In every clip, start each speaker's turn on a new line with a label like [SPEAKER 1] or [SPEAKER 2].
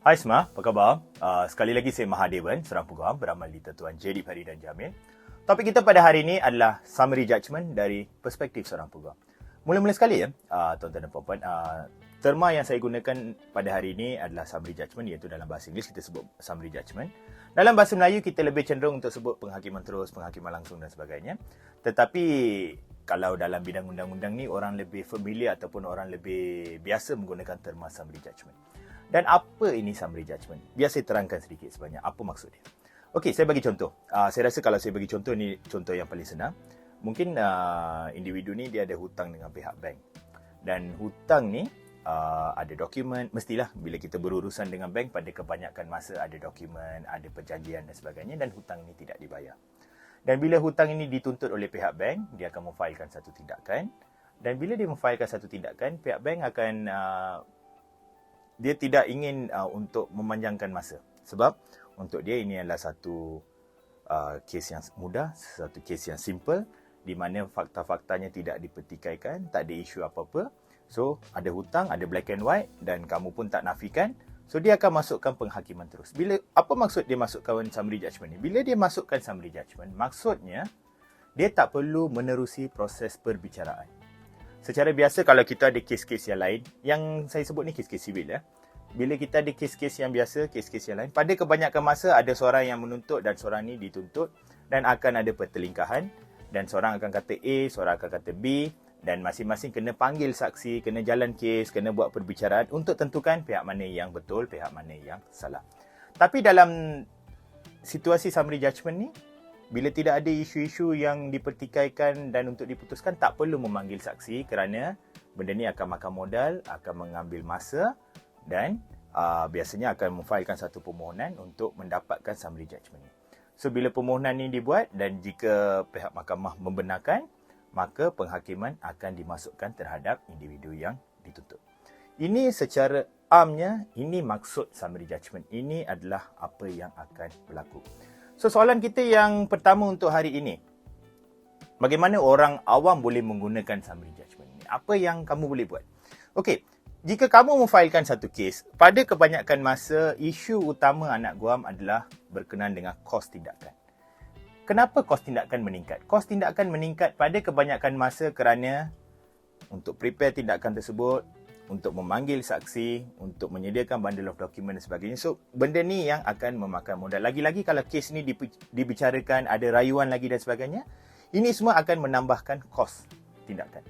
[SPEAKER 1] Hai semua, apa khabar? Sekali lagi saya Mahadevan, seorang peguam beramal di Tetuan J.D. Fahri dan Jamil. Topik kita pada hari ini adalah summary judgment dari perspektif seorang peguam. Mula-mula sekali tuan-tuan dan puan-puan, terma yang saya gunakan pada hari ini adalah summary judgment, iaitu dalam bahasa Inggeris kita sebut summary judgment. Dalam bahasa Melayu kita lebih cenderung untuk sebut penghakiman terus, penghakiman langsung dan sebagainya. Tetapi kalau dalam bidang undang-undang ni orang lebih familiar ataupun orang lebih biasa menggunakan terma summary judgment. Dan apa ini summary judgment? Biar saya terangkan sedikit sebanyak apa maksud dia. Okey, saya bagi contoh. Saya rasa kalau saya bagi contoh ni contoh yang paling senang. Mungkin individu ni dia ada hutang dengan pihak bank. Dan hutang ni ada dokumen. Mestilah bila kita berurusan dengan bank pada kebanyakan masa ada dokumen, ada perjanjian dan sebagainya dan hutang ni tidak dibayar. Dan bila hutang ini dituntut oleh pihak bank, dia akan memfailkan satu tindakan. Dan bila dia memfailkan satu tindakan, pihak bank akan dia tidak ingin untuk memanjangkan masa. Sebab untuk dia ini adalah satu kes yang mudah, satu kes yang simple di mana fakta-faktanya tidak dipertikaikan, tak ada isu apa-apa. So, ada hutang, ada black and white dan kamu pun tak nafikan. So, dia akan masukkan penghakiman terus. Apa maksud dia masukkan summary judgment ni? Bila dia masukkan summary judgment, maksudnya dia tak perlu menerusi proses perbicaraan. Secara biasa kalau kita ada kes-kes yang lain, yang saya sebut ni kes-kes sivil ya. Bila kita ada kes-kes yang biasa, kes-kes yang lain, pada kebanyakan masa ada seorang yang menuntut dan seorang ni dituntut dan akan ada pertelingkahan dan seorang akan kata A, seorang akan kata B dan masing-masing kena panggil saksi, kena jalan kes, kena buat perbicaraan untuk tentukan pihak mana yang betul, pihak mana yang salah. Tapi dalam situasi summary judgment ni, bila tidak ada isu-isu yang dipertikaikan dan untuk diputuskan, tak perlu memanggil saksi kerana benda ni akan makan modal, akan mengambil masa dan biasanya akan memfailkan satu permohonan untuk mendapatkan summary judgment ni. So, bila permohonan ni dibuat dan jika pihak mahkamah membenarkan, maka penghakiman akan dimasukkan terhadap individu yang dituntut. Ini secara amnya, ini maksud summary judgment. Ini adalah apa yang akan berlaku. So, soalan kita yang pertama untuk hari ini. Bagaimana orang awam boleh menggunakan summary judgment ini? Apa yang kamu boleh buat? Okey, jika kamu memfailkan satu kes, pada kebanyakan masa, isu utama anak guam adalah berkenaan dengan kos tindakan. Kenapa kos tindakan meningkat? Kos tindakan meningkat pada kebanyakan masa kerana untuk prepare tindakan tersebut, untuk memanggil saksi, untuk menyediakan bundle of document dan sebagainya. So, benda ni yang akan memakan modal. Lagi-lagi kalau kes ni dibicarakan, ada rayuan lagi dan sebagainya, ini semua akan menambahkan kos tindakan.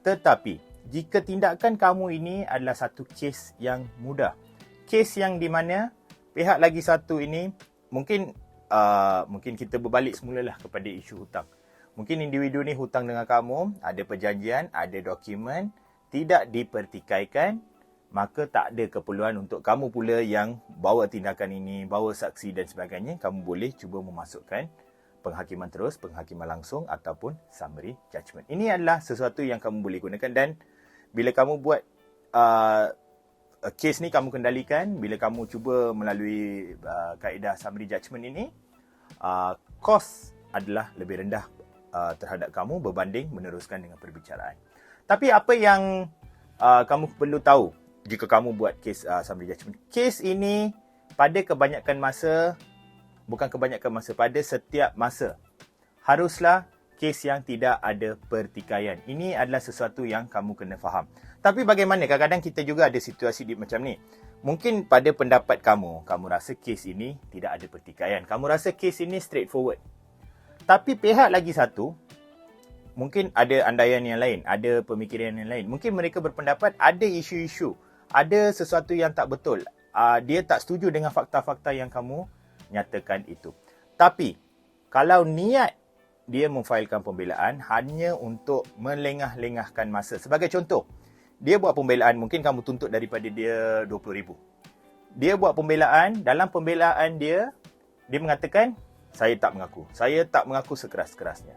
[SPEAKER 1] Tetapi, jika tindakan kamu ini adalah satu kes yang mudah, kes yang di mana pihak lagi satu ini, mungkin kita berbalik semulalah kepada isu hutang. Mungkin individu ni hutang dengan kamu, ada perjanjian, ada dokumen, tidak dipertikaikan, maka tak ada keperluan untuk kamu pula yang bawa tindakan ini, bawa saksi dan sebagainya. Kamu boleh cuba memasukkan penghakiman terus, penghakiman langsung ataupun summary judgment. Ini adalah sesuatu yang kamu boleh gunakan dan bila kamu buat kes ni kamu kendalikan, bila kamu cuba melalui kaedah summary judgment ini, kos adalah lebih rendah terhadap kamu berbanding meneruskan dengan perbicaraan. Tapi apa yang kamu perlu tahu jika kamu buat kes summary judgment? Kes ini pada kebanyakan masa, pada setiap masa, haruslah kes yang tidak ada pertikaian. Ini adalah sesuatu yang kamu kena faham. Tapi bagaimana? Kadang-kadang kita juga ada situasi macam ni. Mungkin pada pendapat kamu rasa kes ini tidak ada pertikaian. Kamu rasa kes ini straightforward. Tapi pihak lagi satu, mungkin ada andaian yang lain, ada pemikiran yang lain. Mungkin mereka berpendapat ada isu-isu, ada sesuatu yang tak betul. Dia tak setuju dengan fakta-fakta yang kamu nyatakan itu. Tapi, kalau niat dia memfailkan pembelaan hanya untuk melengah-lengahkan masa. Sebagai contoh, dia buat pembelaan, mungkin kamu tuntut daripada dia 20,000. Dia buat pembelaan, dalam pembelaan dia mengatakan, saya tak mengaku sekeras-kerasnya.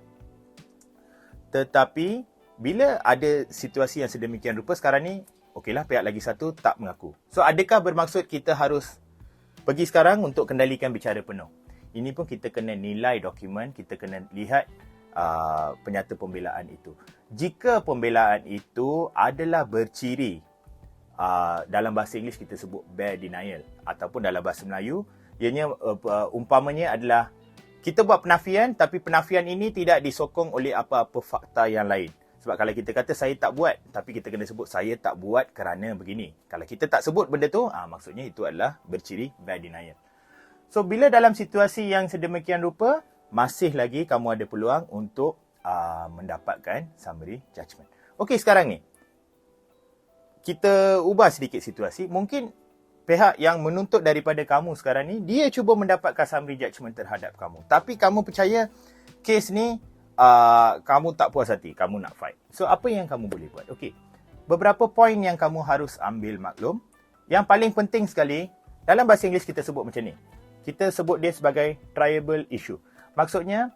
[SPEAKER 1] Tetapi, bila ada situasi yang sedemikian rupa sekarang ni, okeylah pihak lagi satu tak mengaku. So, adakah bermaksud kita harus pergi sekarang untuk kendalikan bicara penuh? Ini pun kita kena nilai dokumen, kita kena lihat penyata pembelaan itu. Jika pembelaan itu adalah berciri dalam bahasa Inggeris kita sebut bare denial, ataupun dalam bahasa Melayu ianya umpamanya adalah kita buat penafian, tapi penafian ini tidak disokong oleh apa-apa fakta yang lain. Sebab kalau kita kata saya tak buat, tapi kita kena sebut saya tak buat kerana begini. Kalau kita tak sebut benda tu, maksudnya itu adalah berciri bare denial. So, bila dalam situasi yang sedemikian rupa, masih lagi kamu ada peluang untuk mendapatkan summary judgment. Okey, sekarang ni kita ubah sedikit situasi. Mungkin pihak yang menuntut daripada kamu sekarang ni, dia cuba mendapatkan summary judgment terhadap kamu. Tapi kamu percaya kes ni kamu tak puas hati, kamu nak fight. So, apa yang kamu boleh buat? Okey, beberapa poin yang kamu harus ambil maklum. Yang paling penting sekali, dalam bahasa Inggeris kita sebut macam ni. Kita sebut dia sebagai triable issue. Maksudnya,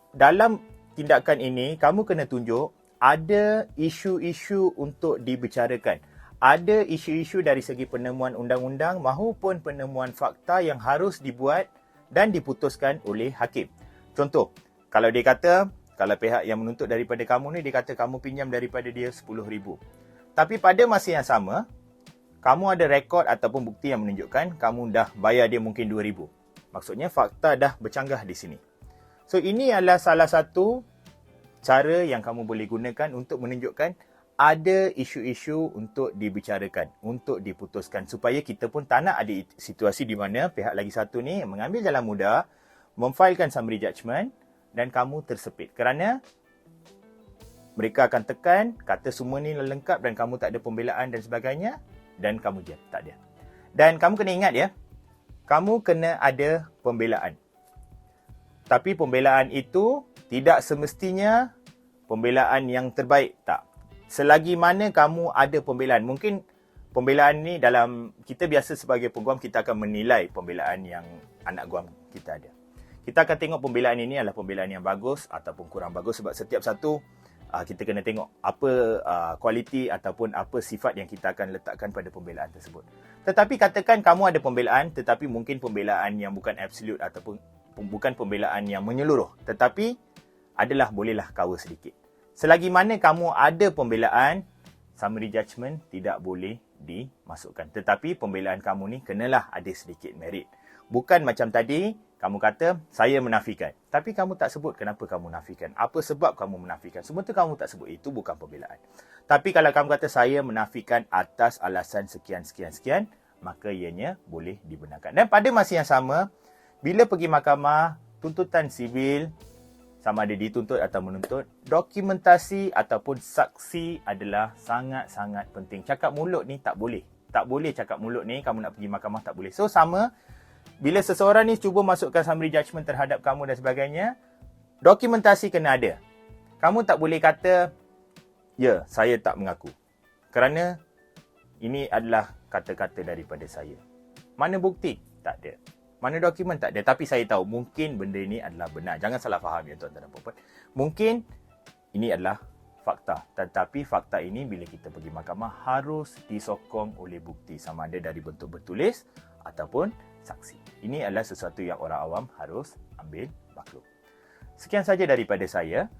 [SPEAKER 1] dalam tindakan ini, kamu kena tunjuk ada isu-isu untuk dibicarakan. Ada isu-isu dari segi penemuan undang-undang maupun penemuan fakta yang harus dibuat dan diputuskan oleh hakim. Contoh, kalau dia kata, kalau pihak yang menuntut daripada kamu ni, dia kata kamu pinjam daripada dia RM10,000. Tapi pada masa yang sama, kamu ada rekod ataupun bukti yang menunjukkan kamu dah bayar dia mungkin RM2,000. Maksudnya fakta dah bercanggah di sini. So, ini adalah salah satu cara yang kamu boleh gunakan untuk menunjukkan ada isu-isu untuk dibicarakan, untuk diputuskan. Supaya kita pun tak nak ada situasi di mana pihak lagi satu ni mengambil jalan mudah, memfailkan summary judgment dan kamu tersepit. Kerana mereka akan tekan, kata semua ni lengkap dan kamu tak ada pembelaan dan sebagainya, dan kamu je tak ada. Dan kamu kena ingat ya, kamu kena ada pembelaan. Tapi pembelaan itu tidak semestinya pembelaan yang terbaik, tak. Selagi mana kamu ada pembelaan, mungkin pembelaan ni dalam, kita biasa sebagai peguam, kita akan menilai pembelaan yang anak guam kita ada. Kita akan tengok pembelaan ini adalah pembelaan yang bagus ataupun kurang bagus, sebab setiap satu kita kena tengok apa kualiti ataupun apa sifat yang kita akan letakkan pada pembelaan tersebut. Tetapi katakan kamu ada pembelaan, tetapi mungkin pembelaan yang bukan absolute ataupun bukan pembelaan yang menyeluruh, tetapi adalah bolehlah cover sedikit. Selagi mana kamu ada pembelaan, summary judgment tidak boleh dimasukkan. Tetapi pembelaan kamu ni kenalah ada sedikit merit. Bukan macam tadi, kamu kata, saya menafikan. Tapi kamu tak sebut kenapa kamu menafikan. Apa sebab kamu menafikan. Semua tu kamu tak sebut. Itu bukan pembelaan. Tapi kalau kamu kata, saya menafikan atas alasan sekian, maka ianya boleh dibenarkan. Dan pada masa yang sama, bila pergi mahkamah, tuntutan sibil, sama ada dituntut atau menuntut, dokumentasi ataupun saksi adalah sangat-sangat penting. Cakap mulut ni tak boleh. Tak boleh cakap mulut ni, kamu nak pergi mahkamah tak boleh. So, sama, bila seseorang ni cuba masukkan summary judgment terhadap kamu dan sebagainya, dokumentasi kena ada. Kamu tak boleh kata, ya, saya tak mengaku. Kerana ini adalah kata-kata daripada saya. Mana bukti? Tak ada. Mana dokumen? Tak ada. Tapi saya tahu mungkin benda ini adalah benar. Jangan salah faham ya tuan-tuan dan puan-puan. Mungkin ini adalah fakta. Tetapi fakta ini bila kita pergi mahkamah harus disokong oleh bukti. Sama ada dari bentuk bertulis ataupun saksi. Ini adalah sesuatu yang orang awam harus ambil maklum. Sekian saja daripada saya.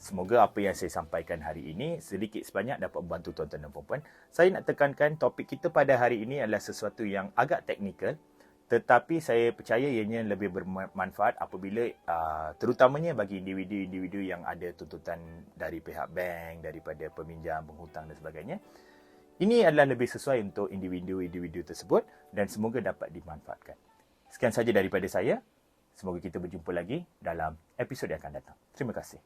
[SPEAKER 1] Semoga apa yang saya sampaikan hari ini sedikit sebanyak dapat membantu tuan-tuan dan puan-puan. Saya nak tekankan topik kita pada hari ini adalah sesuatu yang agak teknikal. Tetapi saya percaya ianya lebih bermanfaat apabila terutamanya bagi individu-individu yang ada tuntutan dari pihak bank, daripada peminjam, penghutang dan sebagainya. Ini adalah lebih sesuai untuk individu-individu tersebut dan semoga dapat dimanfaatkan. Sekian saja daripada saya. Semoga kita berjumpa lagi dalam episod yang akan datang. Terima kasih.